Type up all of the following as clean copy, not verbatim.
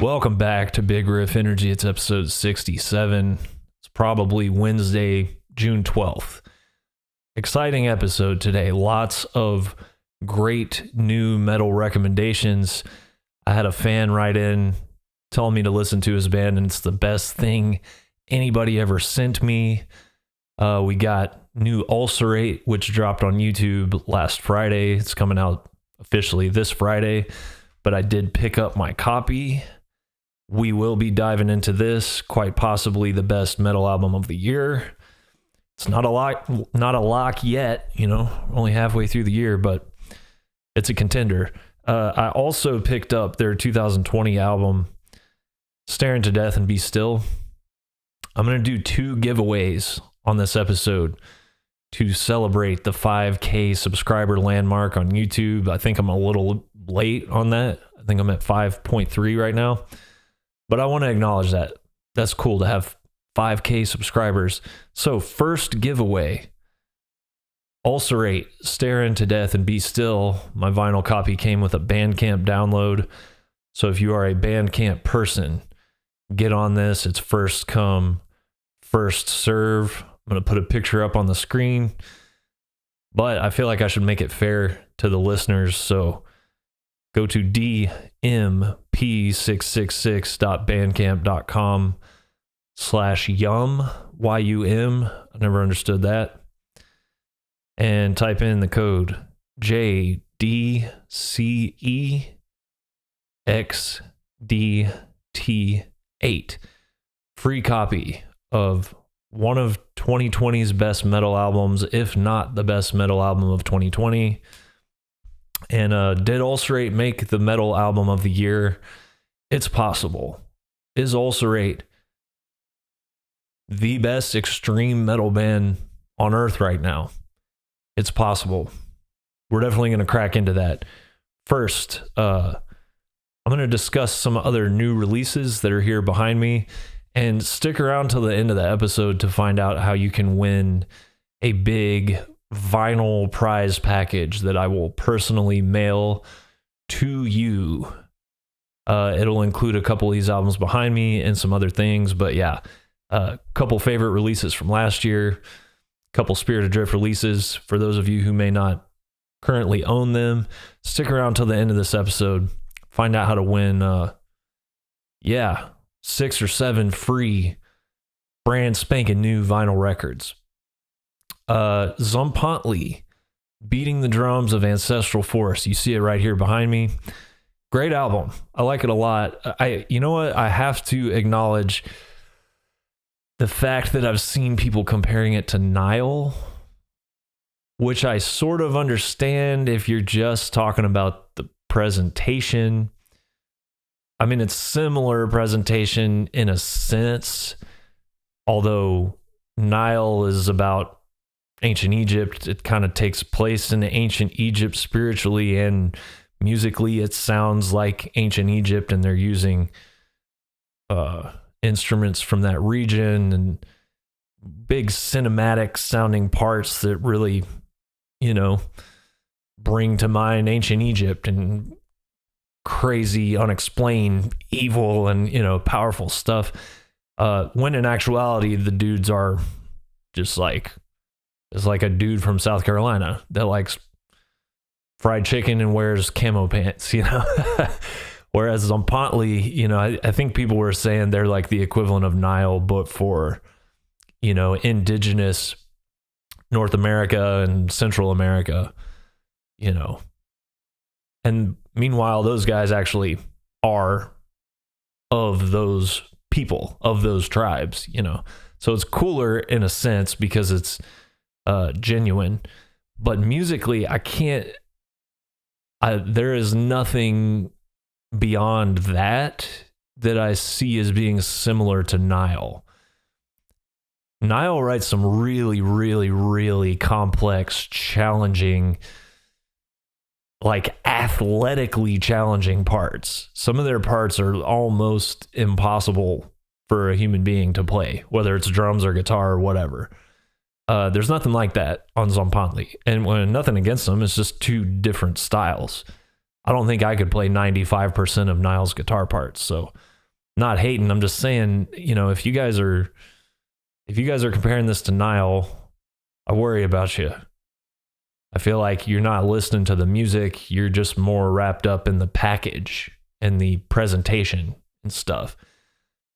Welcome back to Big Riff Energy. It's episode 67. It's probably Wednesday, June 12th. Exciting episode today. Lots of great new metal recommendations. I had a fan write in telling me to listen to his band, and it's the best thing anybody ever sent me. We got new Ulcerate, which dropped on YouTube last Friday. It's coming out officially this Friday, but I did pick up my copy. We will be diving into this, quite possibly the best metal album of the year. It's not a lock yet, only halfway through the year, but it's a contender. I also picked up their 2020 album, Staring to Death and Be Still. I'm going to do two giveaways on this episode to celebrate the 5K subscriber landmark on YouTube. I think I'm a little late on that. I think I'm at 5.3 right now. But I want to acknowledge that. That's cool to have 5K subscribers. So first giveaway, Ulcerate, Staring to Death and Be Still. My vinyl copy came with a Bandcamp download. So if you are a Bandcamp person, get on this. It's first come, first serve. I'm going to put a picture up on the screen. But I feel like I should make it fair to the listeners. So go to dmp666.bandcamp.com/yum, Y-U-M. I never understood that. And type in the code JDCEXDT8. Free copy of one of 2020's best metal albums, if not the best metal album of 2020. And did Ulcerate make the metal album of the year? It's possible. Is Ulcerate the best extreme metal band on earth right now? It's possible. We're definitely going to crack into that. First, I'm going to discuss some other new releases that are here behind me, and stick around till the end of the episode to find out how you can win a big vinyl prize package that I will personally mail to you. It'll include a couple of these albums behind me and some other things, but yeah, a couple favorite releases from last year, a couple Spirit Adrift releases for those of you who may not currently own them. Stick around till the end of this episode, find out how to win 6 or 7 free brand spanking new vinyl records. Zapotely, Beating the Drums of Ancestral Force. You see it right here behind me. Great album. I like it a lot. You know what? I have to acknowledge the fact that I've seen people comparing it to Nile, which I sort of understand if you're just talking about the presentation. I mean, it's similar presentation in a sense, although Nile is about ancient Egypt. It kind of takes place in ancient Egypt spiritually and musically. It sounds like ancient Egypt, and they're using instruments from that region and big cinematic sounding parts that really, bring to mind ancient Egypt and crazy, unexplained evil and, powerful stuff. When in actuality, the dudes are just like, it's like a dude from South Carolina that likes fried chicken and wears camo pants, Whereas Zapotely, I think people were saying they're like the equivalent of Nile, but for, indigenous North America and Central America, And meanwhile, those guys actually are of those people, of those tribes, So it's cooler in a sense because it's genuine, but musically there is nothing beyond that I see as being similar to Nile. Nile writes some really, really, really complex, challenging, like athletically challenging parts. Some of their parts are almost impossible for a human being to play, whether it's drums or guitar or whatever. There's nothing like that on Zapotely, and nothing against them. It's just two different styles. I don't think I could play 95% of Niall's guitar parts. So not hating, I'm just saying, if you guys are comparing this to Niall, I worry about you. I feel like you're not listening to the music. You're just more wrapped up in the package and the presentation and stuff.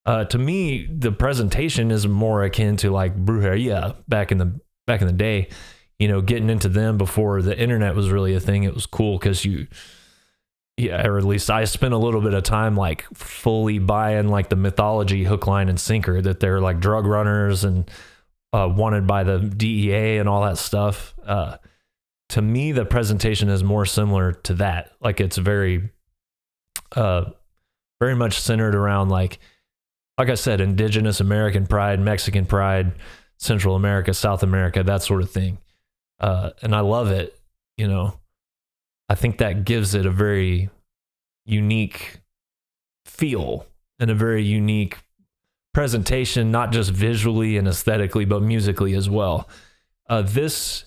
To me, the presentation is more akin to like Brujeria back in the day. Getting into them before the internet was really a thing. It was cool because or at least I spent a little bit of time like fully buying like the mythology hook, line, and sinker that they're like drug runners and wanted by the DEA and all that stuff. To me, the presentation is more similar to that. Like it's very much centered around like I said, indigenous American pride, Mexican pride, Central America, South America, that sort of thing. And I love it. I think that gives it a very unique feel and a very unique presentation, not just visually and aesthetically, but musically as well. This,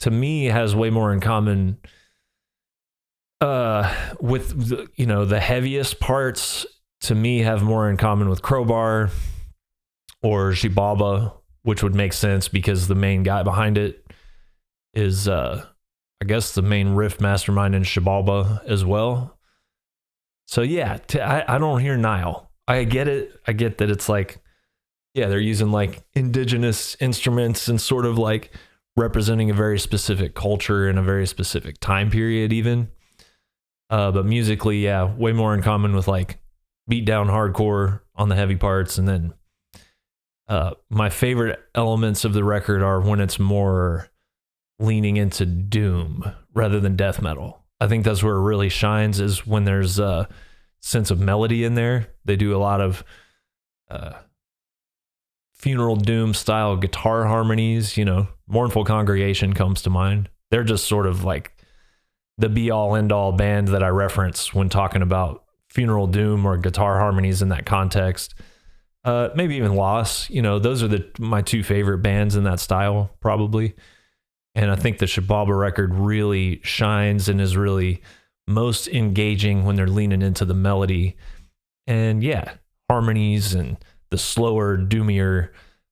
to me, has way more in common with the heaviest parts. To me, have more in common with Crowbar or Shibaba, which would make sense because the main guy behind it is, I guess, the main riff mastermind in Shibaba as well. So yeah, I don't hear Niall. I get it. I get that it's like, yeah, they're using like indigenous instruments and sort of like representing a very specific culture and a very specific time period even. But musically, yeah, way more in common with like beat down hardcore on the heavy parts. And then my favorite elements of the record are when it's more leaning into doom rather than death metal. I think that's where it really shines, is when there's a sense of melody in there. They do a lot of funeral doom style guitar harmonies. Mournful Congregation comes to mind. They're just sort of like the be all end all band that I reference when talking about funeral doom or guitar harmonies in that context. Maybe even Loss. Those are my two favorite bands in that style, probably. And I think the Shibaba record really shines and is really most engaging when they're leaning into the melody and harmonies and the slower, doomier,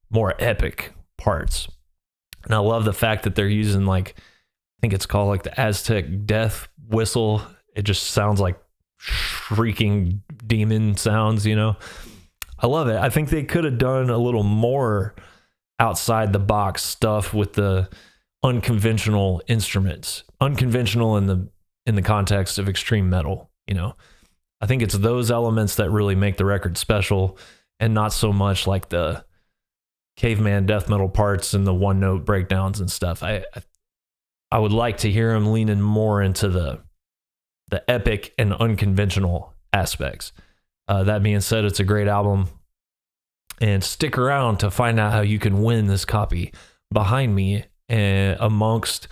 more epic parts. And I love the fact that they're using like, I think it's called like the Aztec death whistle. It just sounds like shrieking demon sounds. I love it. I think they could have done a little more outside the box stuff with the unconventional instruments, unconventional in the context of extreme metal. I think it's those elements that really make the record special, and not so much like the caveman death metal parts and the one note breakdowns and stuff. I would like to hear him leaning more into the epic and unconventional aspects. That being said, it's a great album, and stick around to find out how you can win this copy behind me and amongst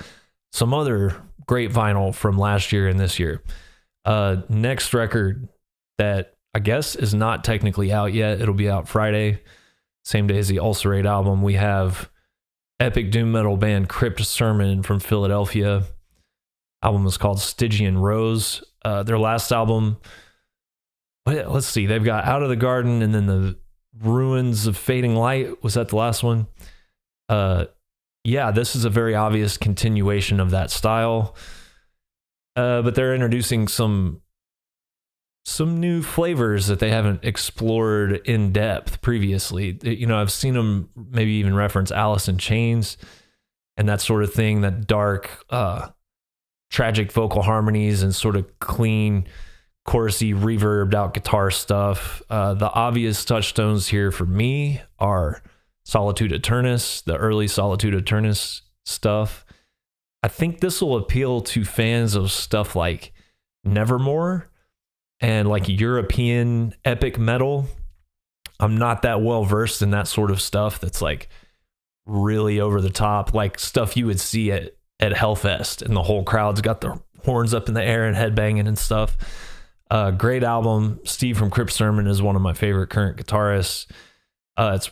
some other great vinyl from last year and this year. Next record that I guess is not technically out yet. It'll be out Friday, same day as the Ulcerate album. We have epic doom metal band Crypt Sermon from Philadelphia. Album is called Stygian Rose. Their last album, let's see, they've got Out of the Garden and then the Ruins of Fading Light. Was that the last one? This is a very obvious continuation of that style. But they're introducing some new flavors that they haven't explored in depth previously. I've seen them maybe even reference Alice in Chains and that sort of thing, that dark, tragic vocal harmonies and sort of clean, chorusy, reverbed out guitar stuff. The obvious touchstones here for me are Solitude Aeternus, the early Solitude Aeternus stuff. I think this will appeal to fans of stuff like Nevermore and like European epic metal. I'm not that well versed in that sort of stuff that's like really over the top, like stuff you would see at Hellfest, and the whole crowd's got their horns up in the air and headbanging and stuff. Great album. Steve from Crypt Sermon is one of my favorite current guitarists. It's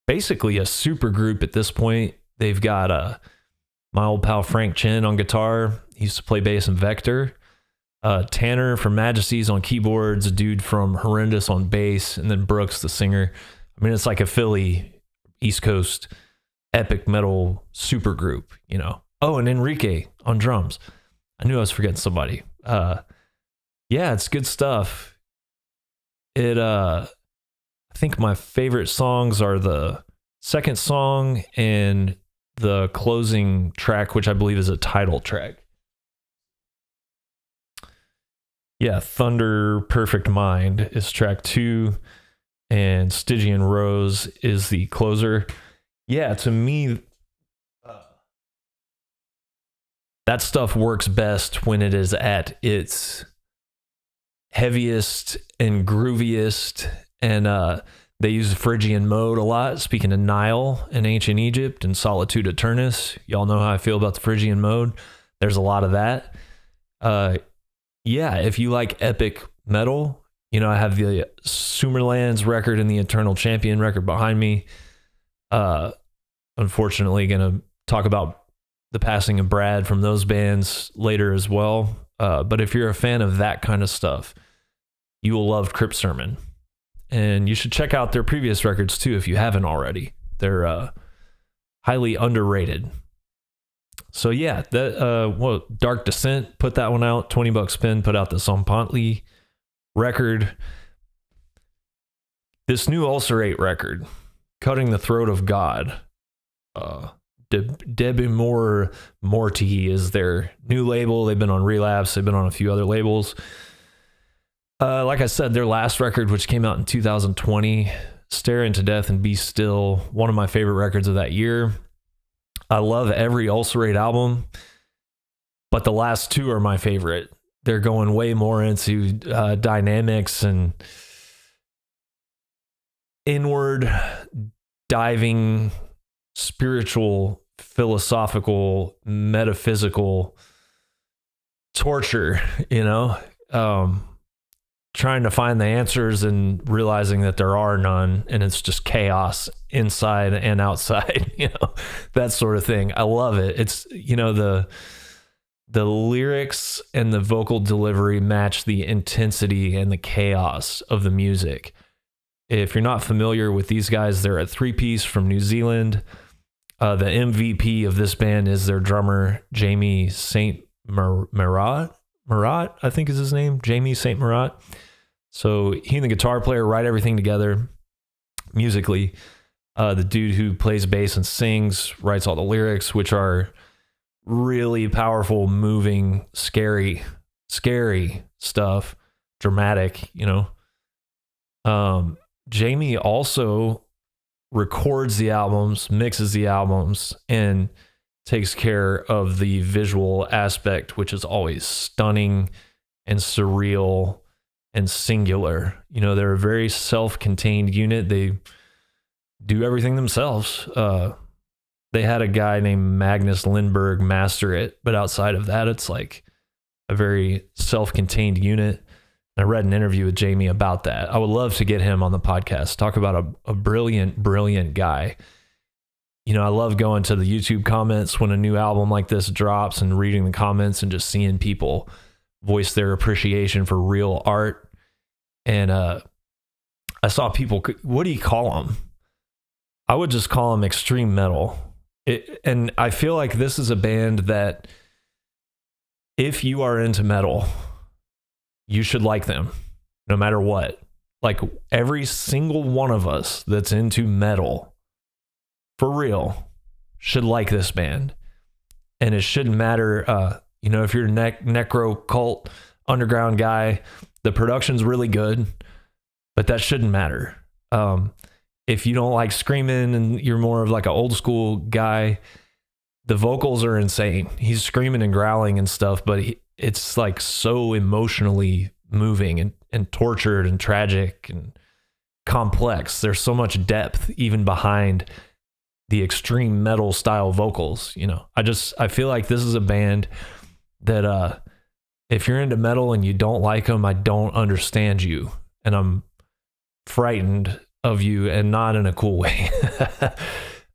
basically a super group at this point. They've got my old pal Frank Chin on guitar. He used to play bass in Vector. Tanner from Majesty's on keyboards, a dude from Horrendous on bass, and then Brooks, the singer. I mean, it's like a Philly, East Coast, epic metal super group, you know. Oh, and Enrique on drums. I knew I was forgetting somebody. Yeah, it's good stuff. I think my favorite songs are the second song and the closing track, which I believe is a title track. Yeah, Thunder Perfect Mind is track 2, and Stygian Rose is the closer. Yeah, to me, that stuff works best when it is at its heaviest and grooviest, and they use Phrygian mode a lot. Speaking of Nile in ancient Egypt and Solitude Aeternus, y'all know how I feel about the Phrygian mode. There's a lot of that. Yeah, if you like epic metal, you know, I have the Sumerlands record and the Eternal Champion record behind me. Unfortunately, going to talk about the passing of Brad from those bands later as well. But if you're a fan of that kind of stuff, you will love Crypt Sermon. And you should check out their previous records too if you haven't already. They're highly underrated. So yeah, Dark Descent, put that one out, $20 spin, put out the Zapotely record. This new Ulcerate record, Cutting the Throat of God. Debimor Morti is their new label. They've been on Relapse. They've been on a few other labels. Like I said, their last record, which came out in 2020, Stare Into Death and Be Still, one of my favorite records of that year. I love every Ulcerate album, but the last two are my favorite. They're going way more into dynamics and inward diving, spiritual, philosophical, metaphysical torture, you know, trying to find the answers and realizing that there are none, and it's just chaos inside and outside, you know, that sort of thing. I love it. It's, you know, the lyrics and the vocal delivery match the intensity and the chaos of the music. If you're not familiar with these guys, they're a 3-piece from New Zealand. The MVP of this band is their drummer, Jamie St. Marat, I think is his name, Jamie St. Marat. So he and the guitar player write everything together musically. The dude who plays bass and sings writes all the lyrics, which are really powerful, moving, scary stuff, dramatic, you know. Jamie also records the albums, mixes the albums, and takes care of the visual aspect, which is always stunning and surreal and singular. You know, they're a very self-contained unit. They do everything themselves. They had a guy named Magnus Lindberg master it, but outside of that, it's like a very self-contained unit. I read an interview with Jamie about that. I would love to get him on the podcast. Talk about a brilliant guy. You know, I love going to the YouTube comments when a new album like this drops and reading the comments and just seeing people voice their appreciation for real art. And I saw people, what do you call them? I would just call them extreme metal. And I feel like this is a band that if you are into metal, you should like them no matter what. Like every single one of us that's into metal for real should like this band. And it shouldn't matter, you know, if you're a necro cult underground guy, the production's really good, but that shouldn't matter. If you don't like screaming and you're more of like an old school guy, the vocals are insane. He's screaming and growling and stuff, but it's like so emotionally moving and tortured and tragic and complex. There's so much depth even behind the extreme metal style vocals. You know, I feel like this is a band that if you're into metal and you don't like them, I don't understand you, and I'm frightened of you, and not in a cool way.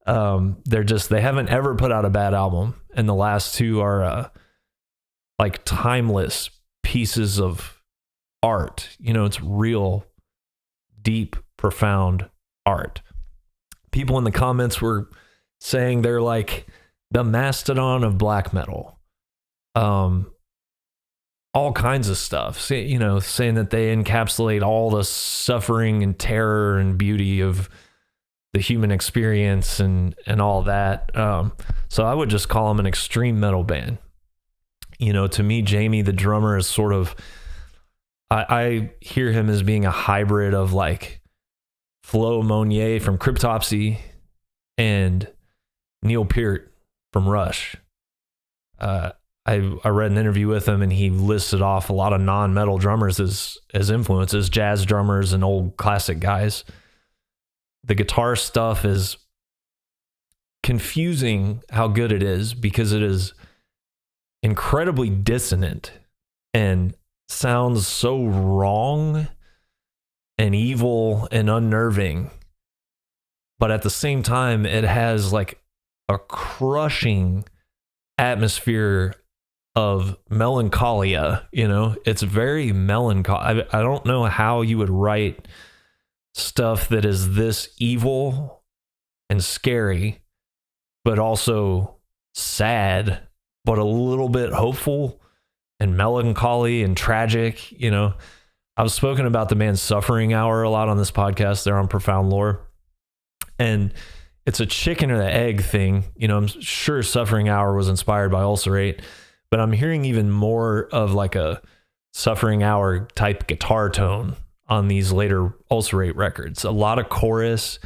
They haven't ever put out a bad album, and the last two are like timeless pieces of art. You know, it's real deep, profound art. People in the comments were saying they're like the mastodon of black metal. All kinds of stuff, you know, saying that they encapsulate all the suffering and terror and beauty of the human experience and all that. So I would just call them an extreme metal band. You know, to me, Jamie, the drummer, is sort of, I hear him as being a hybrid of like Flo Monnier from Cryptopsy and Neil Peart from Rush. I read an interview with him and he listed off a lot of non-metal drummers as influences, jazz drummers and old classic guys. The guitar stuff is confusing how good it is because it is incredibly dissonant and sounds so wrong and evil and unnerving. But at the same time, it has like a crushing atmosphere of melancholia. You know, it's very melancholy. I don't know how you would write stuff that is this evil and scary, but also sad, but a little bit hopeful and melancholy and tragic. You know, I've spoken about the band Suffering Hour a lot on this podcast. They're on Profound Lore, and it's a chicken or the egg thing. You know, I'm sure Suffering Hour was inspired by Ulcerate, but I'm hearing even more of like a Suffering Hour type guitar tone on these later Ulcerate records. A lot of chorus,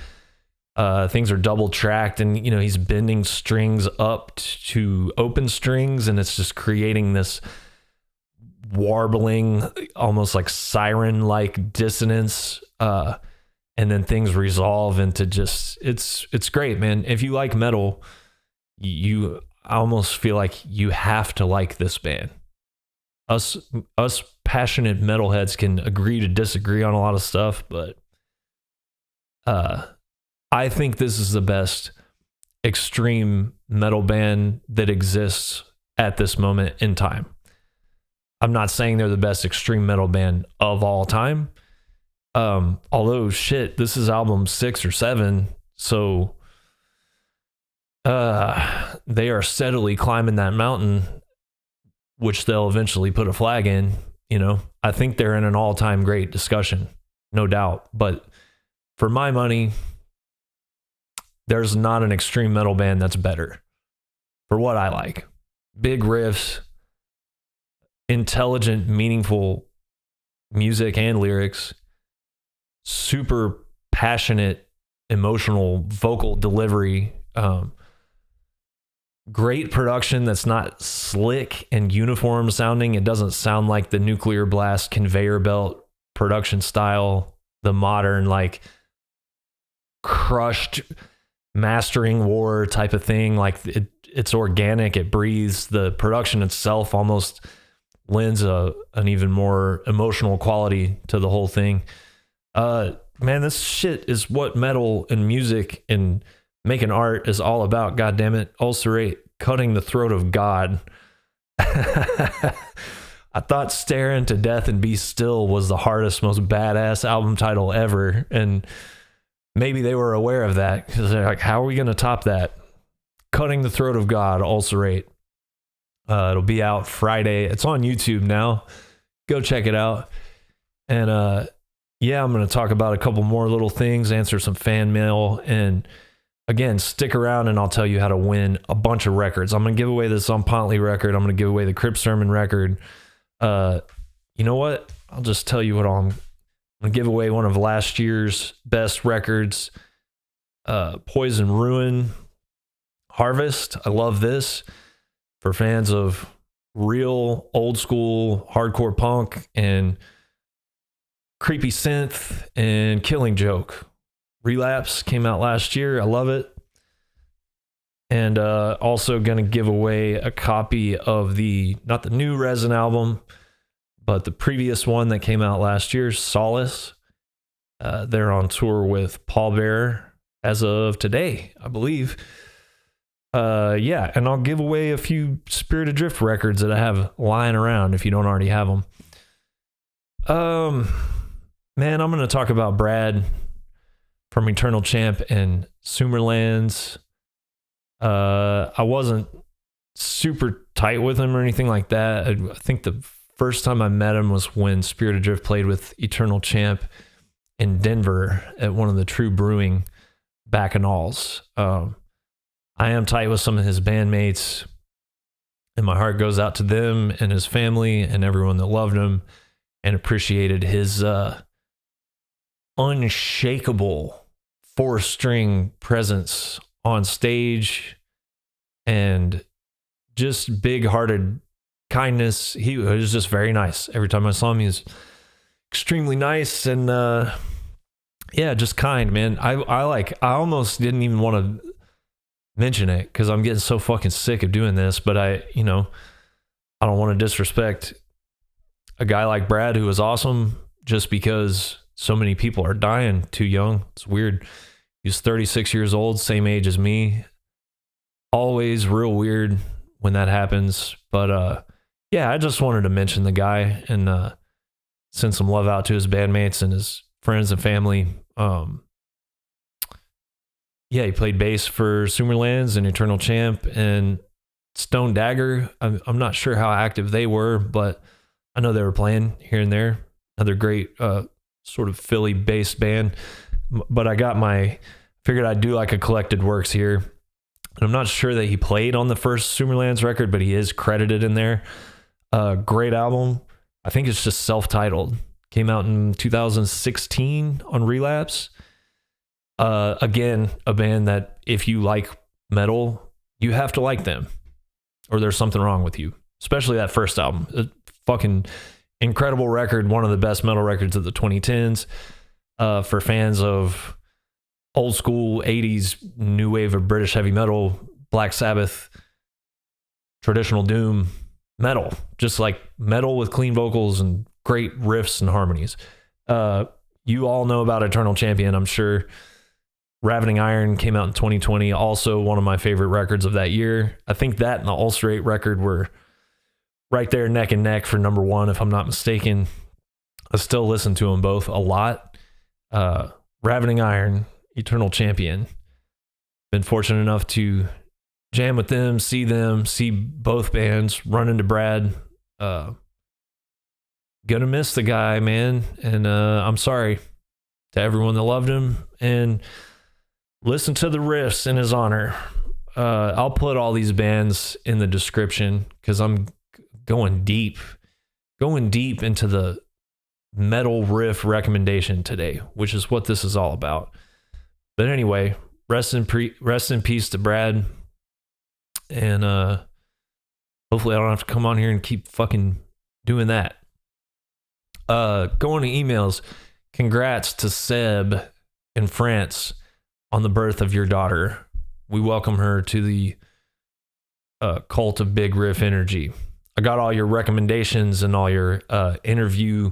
things are double tracked, and you know, he's bending strings up to open strings, and it's just creating this warbling, almost like siren-like dissonance. And then things resolve into just, it's great, man. If you like metal, you almost feel like you have to like this band. Us passionate metalheads can agree to disagree on a lot of stuff, but I think this is the best extreme metal band that exists at this moment in time. I'm not saying they're the best extreme metal band of all time. Although shit, this is album 6 or 7, so they are steadily climbing that mountain, which they'll eventually put a flag in. You know, I think they're in an all-time great discussion, no doubt. But for my money, there's not an extreme metal band that's better for what I like. Big riffs, intelligent, meaningful music and lyrics, super passionate, emotional vocal delivery, great production that's not slick and uniform sounding. It doesn't sound like the Nuclear Blast conveyor belt production style, the modern like crushed mastering war type of thing. Like it's organic, it breathes. The production itself almost lends an even more emotional quality to the whole thing. Man, this shit is what metal and music and making art is all about. God damn it. Ulcerate, cutting the throat of God. I thought Staring to Death and Be Still was the hardest, most badass album title ever. And maybe they were aware of that because they're like, how are we going to top that? Cutting the Throat of God, Ulcerate. It'll be out Friday. It's on YouTube now. Go check it out. And, yeah, I'm going to talk about a couple more little things, answer some fan mail, and again, stick around and I'll tell you how to win a bunch of records. I'm going to give away the Zapotely record. I'm going to give away the Crypt Sermon record. You know what? I'll just tell you what I'm going to give away one of last year's best records, Poison Ruin Harvest. I love this for fans of real old school hardcore punk and creepy synth and Killing Joke. Relapse came out last year. I love it. And also going to give away a copy of not the new Resin album, but the previous one that came out last year, Solace. They're on tour with Paul Bearer as of today, I believe. Yeah, and I'll give away a few Spirit Adrift records that I have lying around if you don't already have them. Man, I'm going to talk about Brad from Eternal Champ and Sumerlands. I wasn't super tight with him or anything like that. I think the first time I met him was when Spirit Adrift played with Eternal Champ in Denver at one of the True Brewing Bacchanals. I am tight with some of his bandmates, and my heart goes out to them and his family and everyone that loved him and appreciated his unshakable 4-string presence on stage and just big-hearted kindness. He was just very nice. Every time I saw him, he was extremely nice and yeah, just kind, man. I almost didn't even want to mention it because I'm getting so fucking sick of doing this, but I don't want to disrespect a guy like Brad who was awesome just because so many people are dying too young. It's weird. He's 36 years old, same age as me. Always real weird when that happens. But yeah, I just wanted to mention the guy and send some love out to his bandmates and his friends and family. Yeah, he played bass for Sumerlands and Eternal Champ and Stone Dagger. I'm not sure how active they were, but I know they were playing here and there. Another great sort of Philly-based band. But figured I'd do like a collected works here. And I'm not sure that he played on the first Sumerlands record, but he is credited in there. Great album. I think it's just self-titled. Came out in 2016 on Relapse. Again, a band that if you like metal, you have to like them or there's something wrong with you, especially that first album. A fucking incredible record, one of the best metal records of the 2010s. For fans of old school 80s new wave of British heavy metal, Black Sabbath, traditional doom metal, just like metal with clean vocals and great riffs and harmonies. You all know about Eternal Champion, I'm sure. Ravening Iron came out in 2020, also one of my favorite records of that year. I think that and the Ulcerate record were right there neck and neck for number one, if I'm not mistaken. I still listen to them both a lot. Ravening Iron, Eternal Champion. Been fortunate enough to jam with them, see both bands, run into Brad. Gonna miss the guy, man. And I'm sorry to everyone that loved him. And listen to the riffs in his honor. I'll put all these bands in the description because I'm going deep into the metal riff recommendation today, which is what this is all about. But anyway, rest in peace to Brad. And hopefully I don't have to come on here and keep fucking doing that. Going to emails. Congrats to Seb in France on the birth of your daughter. We welcome her to the cult of Big Riff Energy. I got all your recommendations and all your interview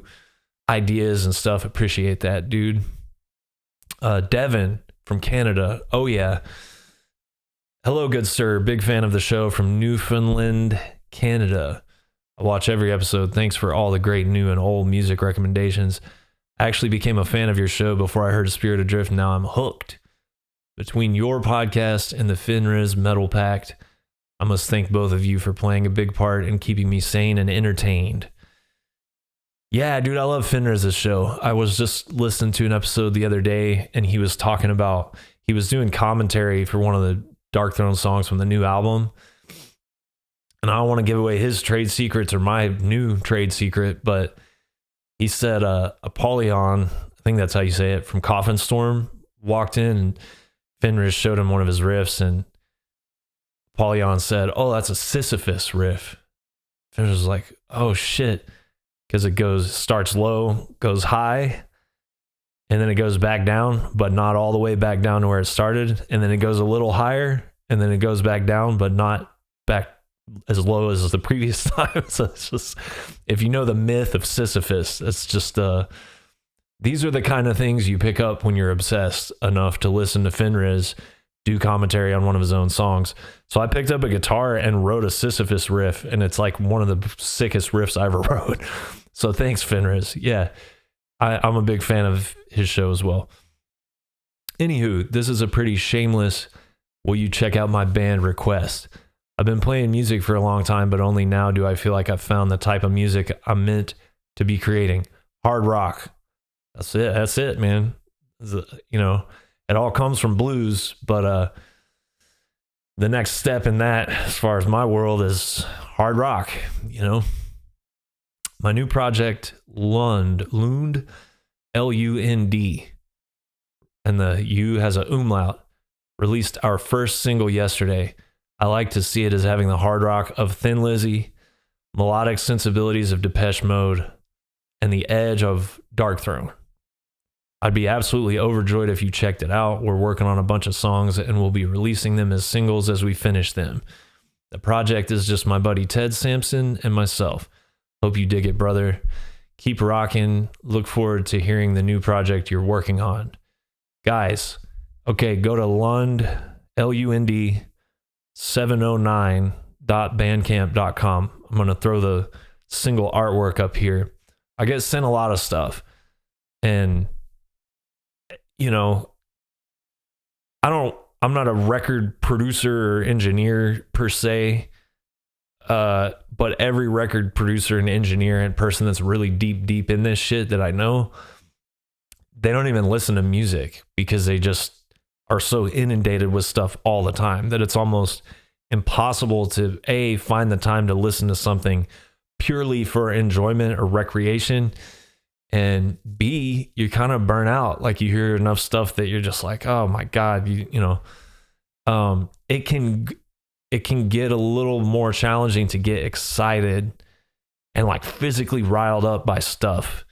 ideas and stuff. Appreciate that, dude. Devin from Canada. Oh, yeah. Hello, good sir. Big fan of the show from Newfoundland, Canada. I watch every episode. Thanks for all the great new and old music recommendations. I actually became a fan of your show before I heard Spirit Adrift. Now I'm hooked. Between your podcast and the Finriz Metal Pact, I must thank both of you for playing a big part in keeping me sane and entertained. Yeah, dude, I love Finriz's show. I was just listening to an episode the other day, and he was talking about, he was doing commentary for one of the Dark Throne songs from the new album. And I don't want to give away his trade secrets or my new trade secret, but he said Apollyon, I think that's how you say it, from Coffin Storm, walked in and Fenris showed him one of his riffs, and Apollyon said, "Oh, that's a Sisyphus riff." Fenris was like, "Oh shit," because it starts low, goes high, and then it goes back down, but not all the way back down to where it started, and then it goes a little higher, and then it goes back down, but not back as low as the previous time. So it's just, if you know the myth of Sisyphus, it's just these are the kind of things you pick up when you're obsessed enough to listen to Fenris do commentary on one of his own songs. So I picked up a guitar and wrote a Sisyphus riff, and it's like one of the sickest riffs I ever wrote. So thanks, Fenris. Yeah, I'm a big fan of his show as well. Anywho, this is a pretty shameless, will you check out my band request. I've been playing music for a long time, but only now do I feel like I've found the type of music I'm meant to be creating. Hard rock. That's it, man. You know, it all comes from blues, but the next step in that, as far as my world, is hard rock, you know. My new project, Lund, Lund, and the U has a umlaut, released our first single yesterday. I like to see it as having the hard rock of Thin Lizzy, melodic sensibilities of Depeche Mode, and the edge of Dark Throne. I'd be absolutely overjoyed if you checked it out. We're working on a bunch of songs and we'll be releasing them as singles as we finish them. The project is just my buddy Ted Sampson and myself. Hope you dig it, brother. Keep rocking. Look forward to hearing the new project you're working on. Guys, okay, go to Lund, Lund, 709.bandcamp.com. I'm going to throw the single artwork up here. I get sent a lot of stuff. And, you know, I'm not a record producer or engineer per se. But every record producer and engineer and person that's really deep in this shit that I know, they don't even listen to music because they just are so inundated with stuff all the time that it's almost impossible to A, find the time to listen to something purely for enjoyment or recreation, and B, you kind of burn out. Like you hear enough stuff that you're just like, oh my God, you know, it can get a little more challenging to get excited and like physically riled up by stuff.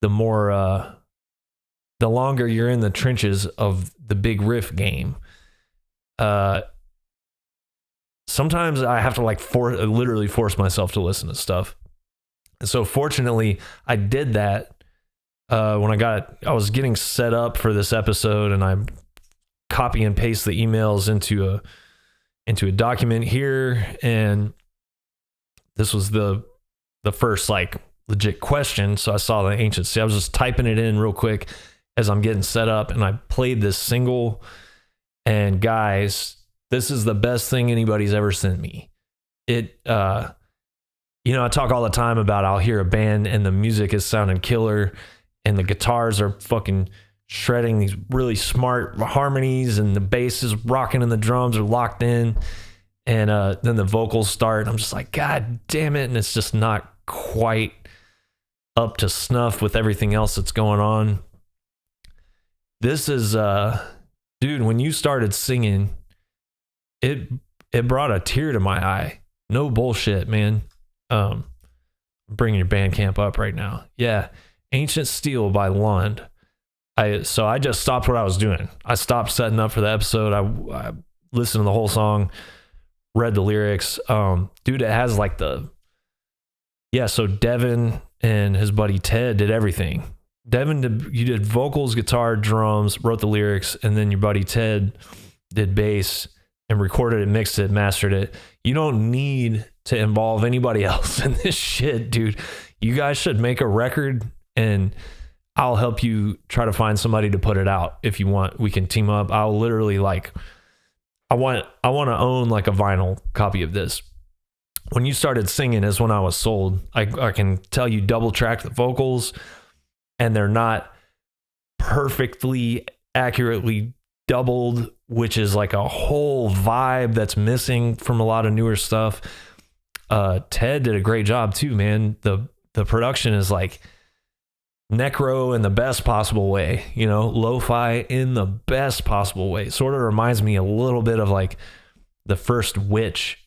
The longer you're in the trenches of the big riff game. Sometimes I have to literally force myself to listen to stuff. And so fortunately I did that when I was getting set up for this episode, and I copy and paste the emails into a document here, and this was the first like legit question. So I saw the ancient sea. I was just typing it in real quick as I'm getting set up, and I played this single, and guys, this is the best thing anybody's ever sent me. It I talk all the time about I'll hear a band and the music is sounding killer and the guitars are fucking shredding these really smart harmonies and the bass is rocking and the drums are locked in, and then the vocals start and I'm just like, God damn it, and it's just not quite up to snuff with everything else that's going on. This is dude, when you started singing, it brought a tear to my eye. No bullshit, man. Bringing your Bandcamp up right now. Yeah, Ancient Steel by Lund. So I just stopped what I was doing. I stopped setting up for the episode. I listened to the whole song, read the lyrics. Dude, it has like so Devin and his buddy Ted did everything. Devin, you did vocals, guitar, drums, wrote the lyrics, and then your buddy Ted did bass and recorded it, mixed it, mastered it. You don't need to involve anybody else in this shit, dude. You guys should make a record, and I'll help you try to find somebody to put it out. If you want, we can team up. I'll literally I want to own like a vinyl copy of this. When you started singing is when I was sold. I can tell you double track the vocals, and they're not perfectly accurately doubled, which is like a whole vibe that's missing from a lot of newer stuff. Ted did a great job too, man. The production is like necro in the best possible way, lo-fi in the best possible way. Sort of reminds me a little bit of like the first Witchcraft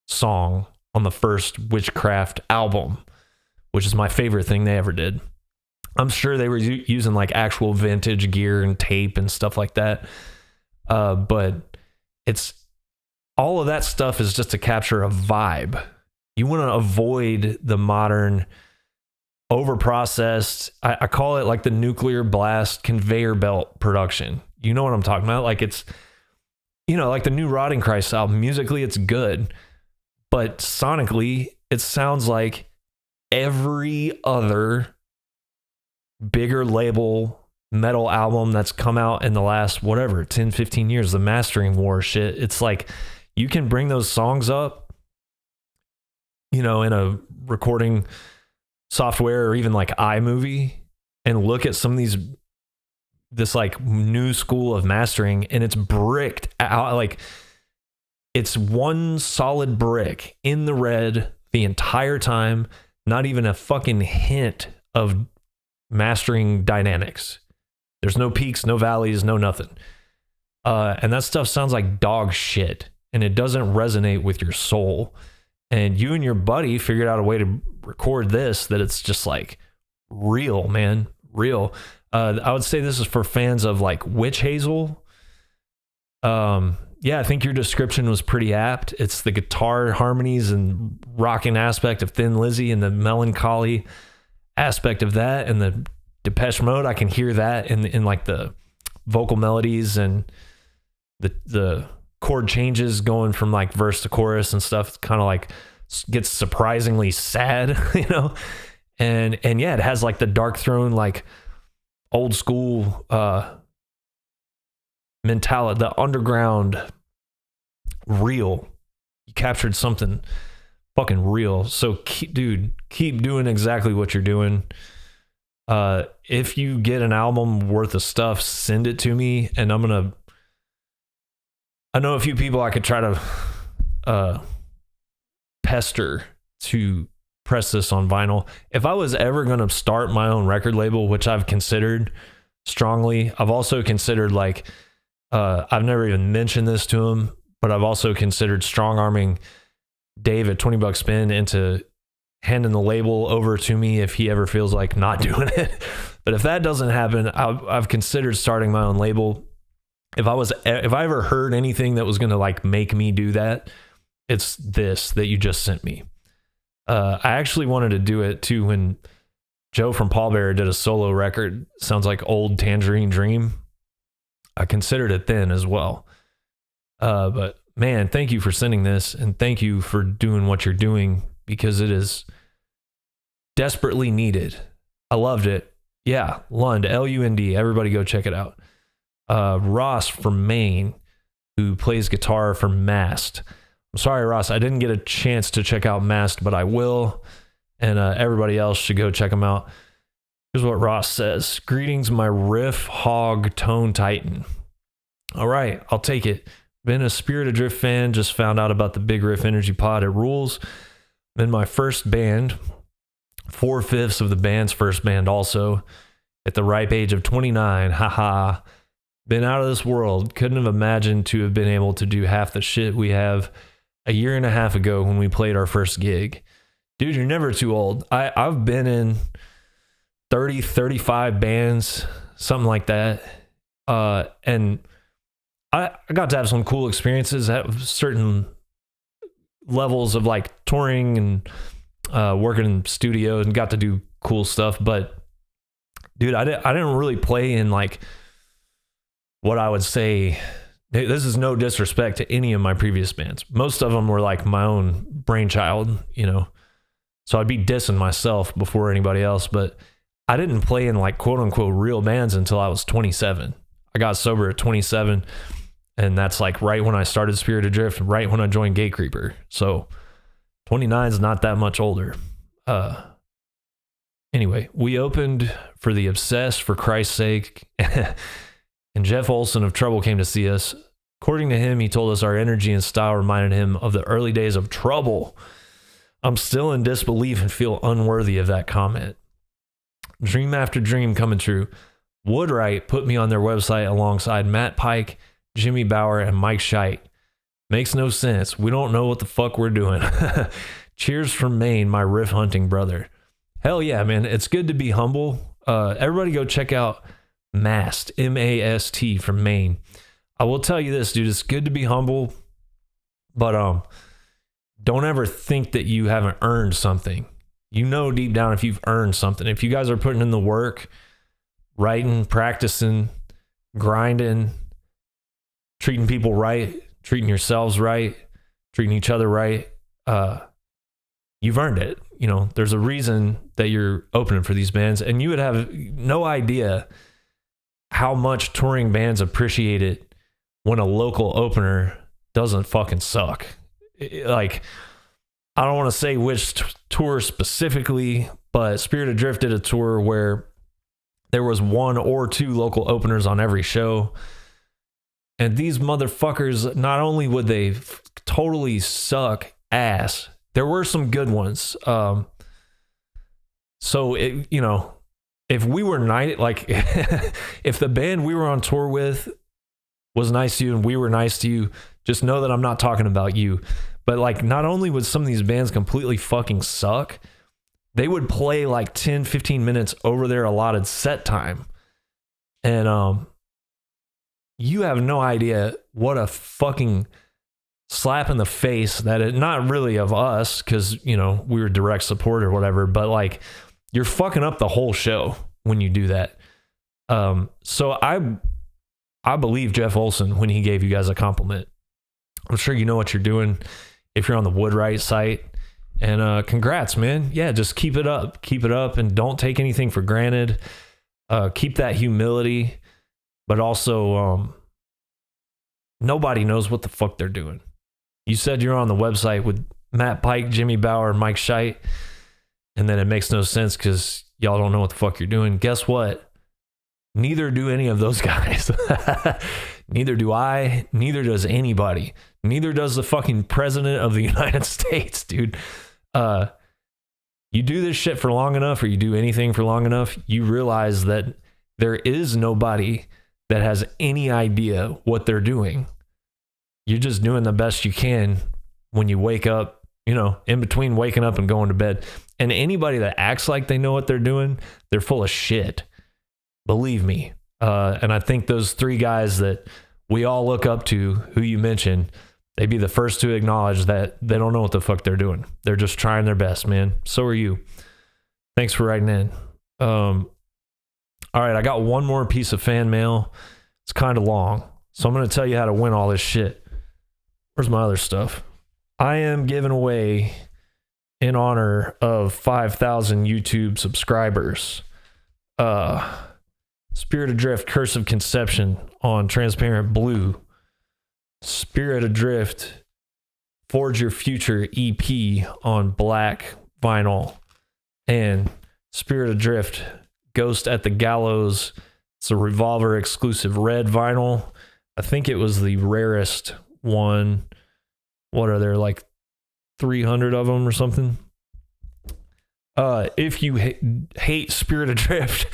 song on the first Witchcraft album, which is my favorite thing they ever did. I'm sure they were using like actual vintage gear and tape and stuff like that. But it's all of that stuff is just to capture a vibe. You want to avoid the modern over processed. I call it like the nuclear blast conveyor belt production. You know what I'm talking about? Like it's, like the new Rotting Christ album, musically it's good, but sonically it sounds like every other bigger label metal album that's come out in the last 10, 15 years, the mastering war shit. It's like you can bring those songs up, in a recording software or even like iMovie and look at some of this like new school of mastering, and it's bricked out. Like it's one solid brick in the red the entire time. Not even a fucking hint of mastering dynamics. There's no peaks, no valleys, no nothing. And that stuff sounds like dog shit, and it doesn't resonate with your soul. And you and your buddy figured out a way to record this that it's just like real, man, real. I would say this is for fans of like Witch Hazel. Yeah, I think your description was pretty apt. It's the guitar harmonies and rocking aspect of Thin Lizzy and the melancholy aspect of that, and the Depeche Mode. I can hear that in like the vocal melodies and the chord changes going from like verse to chorus and stuff. It's kind of like gets surprisingly sad, and yeah, it has like the Dark Throne, like old school mentality, the underground real. You captured something fucking real. So keep doing exactly what you're doing. If you get an album worth of stuff, send it to me, and I know a few people I could try to pester to press this on vinyl. If I was ever going to start my own record label, which I've considered strongly, I've also considered like, I've never even mentioned this to him, but I've also considered strong arming Dave at $20 spin into handing the label over to me if he ever feels like not doing it. But if that doesn't happen, I've considered starting my own label. If I ever heard anything that was going to like make me do that, it's this that you just sent me. I actually wanted to do it too when Joe from Pallbearer did a solo record. Sounds like Old Tangerine Dream. I considered it then as well. But man, thank you for sending this, and thank you for doing what you're doing, because it is desperately needed. I loved it. Yeah, Lund, Lund. Everybody go check it out. Ross from Maine, who plays guitar for Mast. I'm sorry, Ross, I didn't get a chance to check out Mast, but I will. And everybody else should go check them out. Here's what Ross says. Greetings, my Riff Hog Tone Titan. All right, I'll take it. Been a Spirit Adrift fan, just found out about the Big Riff Energy Pod. It rules. Been my first band, 4/5 of the band's first band also, at the ripe age of 29. Haha. Been out of this world. Couldn't have imagined to have been able to do half the shit we have a year and a half ago when we played our first gig. Dude, you're never too old. I've been in 30, 35 bands, something like that. And I got to have some cool experiences at certain levels of like touring and working in studios, and got to do cool stuff. But dude, I didn't really play in like what I would say. This is no disrespect to any of my previous bands. Most of them were like my own brainchild, so I'd be dissing myself before anybody else. But I didn't play in like quote unquote real bands until I was 27. I got sober at 27. And that's like right when I started Spirit Adrift, right when I joined Gatecreeper. So 29 is not that much older. Anyway, we opened for the Obsessed, For Christ's Sake. And Jeff Olson of Trouble came to see us. According to him, he told us our energy and style reminded him of the early days of Trouble. I'm still in disbelief and feel unworthy of that comment. Dream after dream coming true. Woodwright put me on their website alongside Matt Pike, Jimmy Bauer, and Mike Scheidt. Makes no sense. We don't know what the fuck we're doing. Cheers from Maine, my riff hunting brother. Hell yeah, man. It's good to be humble. Everybody go check out Mast, M-A-S-T, from Maine. I will tell you this, dude. It's good to be humble, but don't ever think that you haven't earned something. You know deep down if you've earned something. If you guys are putting in the work, writing, practicing, grinding, treating people right, treating yourselves right, treating each other right, you've earned it. You know, there's a reason that you're opening for these bands, and you would have no idea how much touring bands appreciate it when a local opener doesn't fucking suck. Like, I don't want to say which tour specifically, but Spirit Adrift did a tour where there was 1 or 2 local openers on every show. And these motherfuckers, not only would they totally suck ass, there were some good ones. So, if we were nice, like, if the band we were on tour with was nice to you and we were nice to you, just know that I'm not talking about you. But, like, not only would some of these bands completely fucking suck, they would play like 10, 15 minutes over their allotted set time. And you have no idea what a fucking slap in the face that it, not really of us, because, we were direct support or whatever, but, like, you're fucking up the whole show when you do that. So I believe Jeff Olson when he gave you guys a compliment. I'm sure you know what you're doing if you're on the Woodwright site. And congrats, man. Yeah, just keep it up. Keep it up, and don't take anything for granted. Keep that humility, but also nobody knows what the fuck they're doing. You said you're on the website with Matt Pike, Jimmy Bauer, Mike Scheidt, and then it makes no sense because y'all don't know what the fuck you're doing. Guess what? Neither do any of those guys. Neither do I. Neither does anybody. Neither does the fucking president of the United States, dude. You do this shit for long enough, or you do anything for long enough, you realize that there is nobody that has any idea what they're doing. You're just doing the best you can when you wake up, in between waking up and going to bed. And anybody that acts like they know what they're doing, they're full of shit. Believe me. And I think those 3 guys that we all look up to, who you mentioned, they'd be the first to acknowledge that they don't know what the fuck they're doing. They're just trying their best, man. So are you. Thanks for writing in. All right, I got one more piece of fan mail. It's kind of long, so I'm going to tell you how to win all this shit. Where's my other stuff? I am giving away, in honor of 5,000 YouTube subscribers, Spirit Adrift, Curse of Conception on Transparent Blue, Spirit Adrift, Forge Your Future EP on black vinyl, and Spirit Adrift, Ghost at the Gallows. It's a Revolver exclusive red vinyl. I think it was the rarest one. What are there, like 300 of them or something? If you hate Spirit Adrift,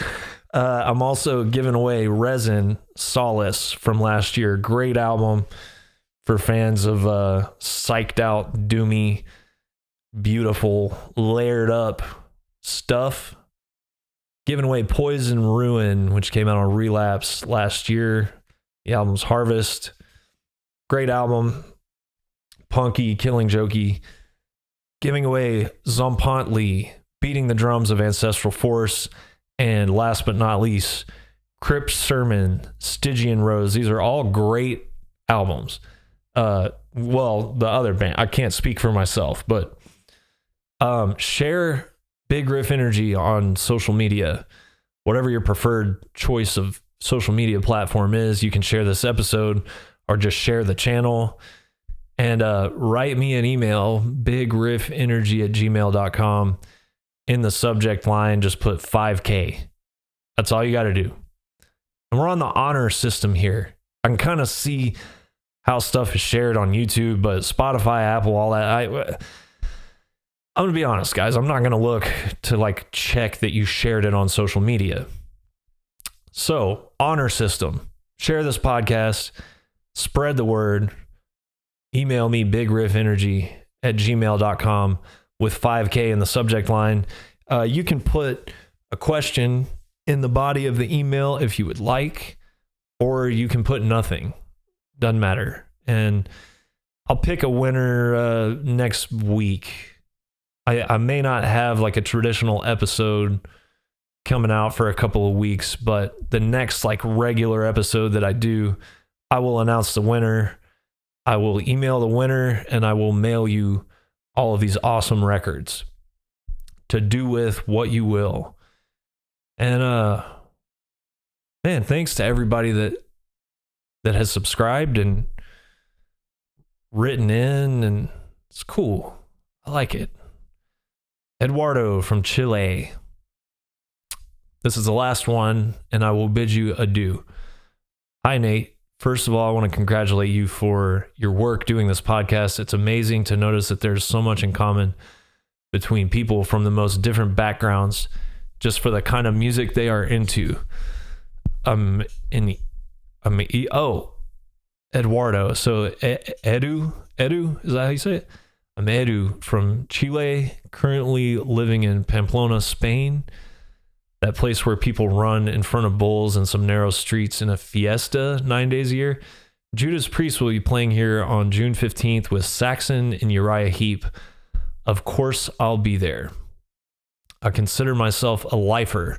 I'm also giving away Resin Solace from last year. Great album for fans of psyched out, doomy, beautiful, layered up stuff. Giving away Poison Ruin, which came out on Relapse last year. The album's Harvest. Great album. Punky, killing jokey. Giving away Zapotely, Beating the Drums of Ancestral Force. And last but not least, Crypt Sermon, Stygian Rose. These are all great albums. Well, the other band, I can't speak for myself, but share Big Riff Energy on social media. Whatever your preferred choice of social media platform is, you can share this episode or just share the channel. And write me an email, bigriffenergy@gmail.com. In the subject line, just put 5K. That's all you got to do. And we're on the honor system here. I can kind of see how stuff is shared on YouTube, but Spotify, Apple, all that. I'm going to be honest, guys. I'm not going to look to like check that you shared it on social media. So, honor system. Share this podcast. Spread the word. Email me, bigriffenergy@gmail.com with 5K in the subject line. You can put a question in the body of the email if you would like, or you can put nothing. Doesn't matter. And I'll pick a winner next week. I may not have like a traditional episode coming out for a couple of weeks, but the next like regular episode that I do, I will announce the winner. I will email the winner and I will mail you all of these awesome records to do with what you will. And man, thanks to everybody that has subscribed and written in, and it's cool. I like it. Eduardo from Chile. This is the last one, and I will bid you adieu. Hi, Nate. First of all, I want to congratulate you for your work doing this podcast. It's amazing to notice that there's so much in common between people from the most different backgrounds just for the kind of music they are into. Eduardo. So Edu, is that how you say it? I'm Edu from Chile, currently living in Pamplona, Spain. That place where people run in front of bulls and some narrow streets in a fiesta 9 days a year. Judas Priest will be playing here on June 15th with Saxon and Uriah Heep. Of course, I'll be there. I consider myself a lifer,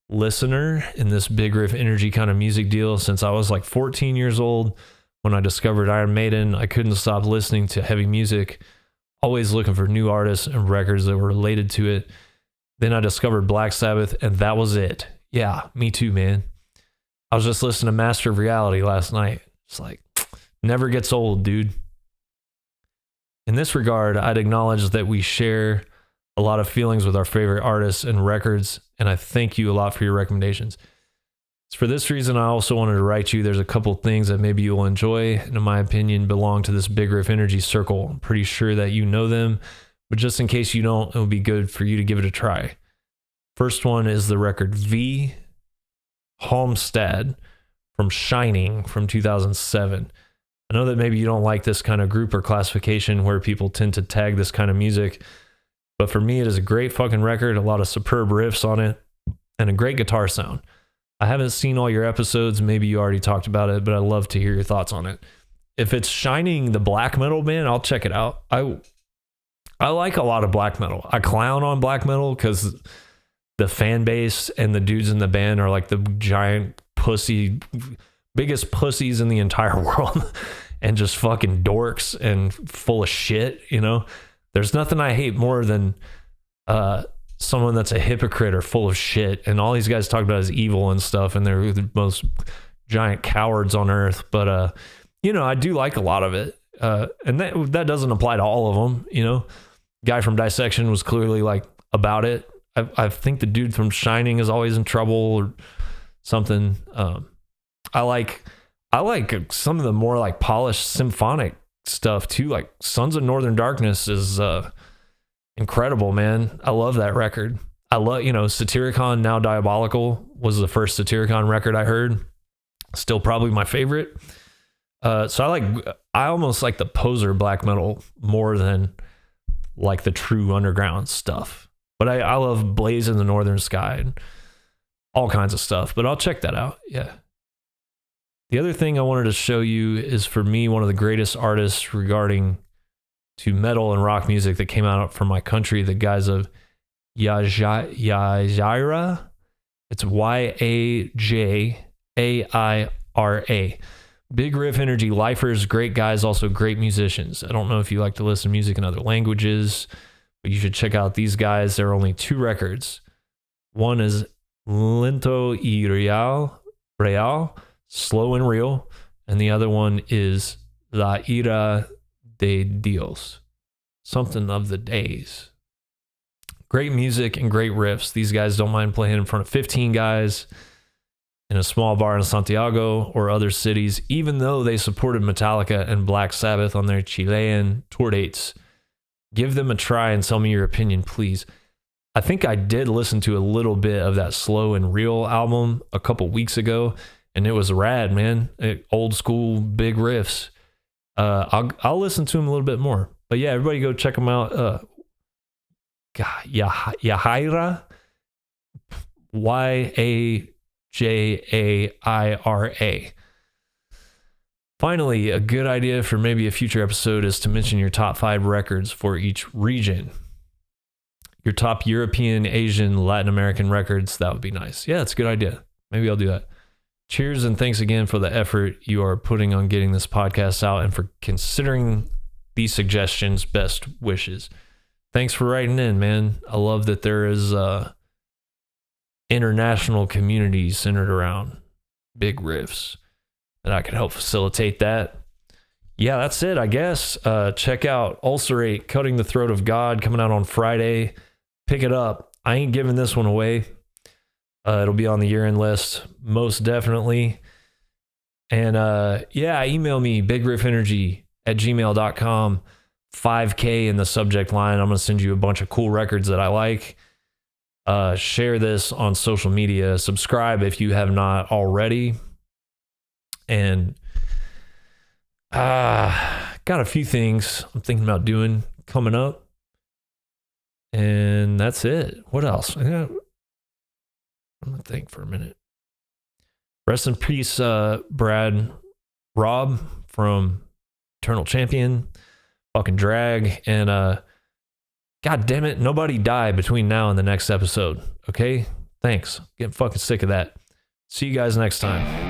listener in this big riff energy kind of music deal since I was like 14 years old. When I discovered Iron Maiden, I couldn't stop listening to heavy music, always looking for new artists and records that were related to it. Then I discovered Black Sabbath, and that was it. Yeah, me too, man. I was just listening to Master of Reality last night. It's like, never gets old, dude. In this regard, I'd acknowledge that we share a lot of feelings with our favorite artists and records, and I thank you a lot for your recommendations. For this reason, I also wanted to write you. There's a couple things that maybe you'll enjoy, and in my opinion, belong to this big riff energy circle. I'm pretty sure that you know them, but just in case you don't, it would be good for you to give it a try. First one is the record V. Halmstad from Shining from 2007. I know that maybe you don't like this kind of group or classification where people tend to tag this kind of music, but for me, it is a great fucking record, a lot of superb riffs on it, and a great guitar sound. I haven't seen all your episodes. Maybe you already talked about it, but I'd love to hear your thoughts on it. If it's Shining, the black metal band, I'll check it out. I like a lot of black metal. I clown on black metal because the fan base and the dudes in the band are like the giant biggest pussies in the entire world and just fucking dorks and full of shit, you know? There's nothing I hate more than someone that's a hypocrite or full of shit, and all these guys talk about is evil and stuff, and they're the most giant cowards on earth. But you know, I do like a lot of it, and that doesn't apply to all of them. You know, guy from Dissection was clearly like about it. I think the dude from Shining is always in trouble or something. I like some of the more like polished symphonic stuff too. Like Sons of Northern Darkness is incredible, man. I love that record. I love, Satyricon Now Diabolical was the first Satyricon record I heard. Still probably my favorite. So I almost like the poser black metal more than like the true underground stuff. But I love Blaze in the Northern Sky and all kinds of stuff. But I'll check that out. Yeah. The other thing I wanted to show you is, for me, one of the greatest artists regarding to metal and rock music that came out from my country, the guys of Yajaira. It's Yajaira. Big riff energy lifers, great guys, also great musicians. I don't know if you like to listen to music in other languages, but you should check out these guys. There are only 2 records. One is Lento y Real, slow and real, and the other one is La Ira de Dios, something of the days. Great music and great riffs. These guys don't mind playing in front of 15 guys in a small bar in Santiago or other cities, even though they supported Metallica and Black Sabbath on their Chilean tour dates. Give them a try and tell me your opinion, please. I think I did listen to a little bit of that Slow and Real album a couple weeks ago, and it was rad, man. Old school, big riffs. I'll listen to them a little bit more. But yeah, everybody go check them out. Yajaira, Yajaira. Finally, a good idea for maybe a future episode is to mention your top 5 records for each region. your top European, Asian, Latin American records. That would be nice. Yeah, it's a good idea. Maybe I'll do that. Cheers, and thanks again for the effort you are putting on getting this podcast out and for considering these suggestions. Best wishes. Thanks for writing in, man. I love that there is international community centered around big riffs, and I can help facilitate that. Yeah, that's it, I guess. Check out Ulcerate, Cutting the Throat of God, coming out on Friday. Pick it up. I ain't giving this one away. It'll be on the year-end list, most definitely. And yeah, email me, bigriffenergy@gmail.com, 5K in the subject line. I'm going to send you a bunch of cool records that I like. Share this on social media. Subscribe if you have not already. And got a few things I'm thinking about doing coming up. And that's it. What else? I'm going to think for a minute. Rest in peace, Brad Rob from Eternal Champion. Fucking drag. And God damn it, nobody die between now and the next episode. Okay? Thanks. Getting fucking sick of that. See you guys next time.